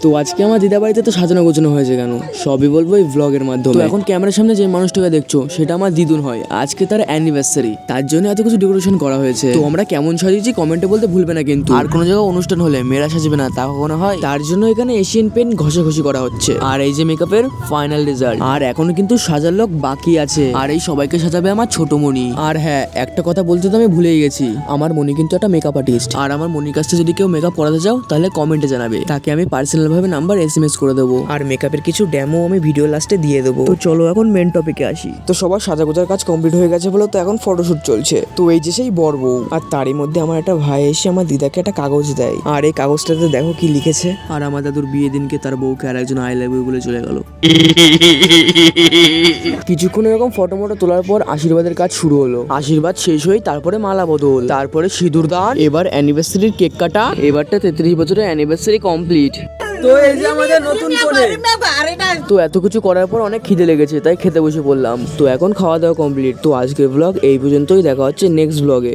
তো আজকে আমার দিদা বাড়িতে তো সাজানো গোছানো হয়েছে কেন, সবই বলবো এই ব্লগের মাধ্যমে। তো এখন ক্যামেরার সামনে যে মানুষটাকে দেখছো সেটা আমার দিদুন হয়। আজকে তার অ্যানিভার্সারি, তার জন্য এত কিছু ডেকোরেশন করা হয়েছে। তো আমরা কেমন সাজিয়েছি কমেন্টে বলতে ভুলবে না কিন্তু। আর কোনো জায়গায় অনুষ্ঠান হলে মেয়েরা সাজবে না তা কখনো হয়? তার জন্য এখানে এশিয়ান পেন্ট ঘষাঘষি করা হচ্ছে। আর এই যে মেকআপের ফাইনাল রেজাল্ট। আর এখনো কিন্তু সাজার লোক বাকি আছে। আর এই সবাইকে সাজাবে আমার ছোট মনি। আর হ্যাঁ, একটা কথা বলতে তো আমি ভুলেই গেছি, আমার মনি কিন্তু একটা মেকআপ আর্টিস্ট। আর আমার মনির কাছ থেকে যদি কেউ মেকআপ করাতে চাও তাহলে কমেন্টে জানাবে, তাকে আমি পার্সোনাল ভাবে নাম্বার SMS করে দেবো। আর মেকআপের কিছু ডেমো আমি ভিডিও লাস্টে দিয়ে দেবো। তো চলো এখন মেন টপিকে আসি। তো সবার সাজাগোজার কাজ কমপ্লিট হয়ে গেছে বলে তো এখন ফটোশুট চলছে। তো এই যে সেই বর বউ, আর তারই মধ্যে আমার একটা ভাই এসে আমার দিদাকে একটা কাগজ দেয়। আর এই কাগজটাতে দেখো কি লিখেছে। আর আমার দাদুর বিয়ে দিনকে তার বউকে আর একজন আই লাভ ইউ বলে চলে গেল। কিছুক্ষণ এরকম ফটো মটো তোলার পর আশীর্বাদের কাজ শুরু হলো। আশীর্বাদ শেষ হয়ে তারপরে মালা বদল, তারপরে সিঁদুর দান, এবার অ্যানিভার্সারির কেক কাটা। এবারটা 33 বছরের অ্যানিভার্সারি কমপ্লিট। তো এই যে আমাদের নতুন কোণে। তো এত কিছু করার পর অনেক খিদে লেগেছে, তাই খেতে বসে পড়লাম। তো এখন খাওয়া দাওয়া কমপ্লিট। তো আজকের ব্লগ এই পর্যন্তই, দেখা হচ্ছে নেক্সট ব্লগে।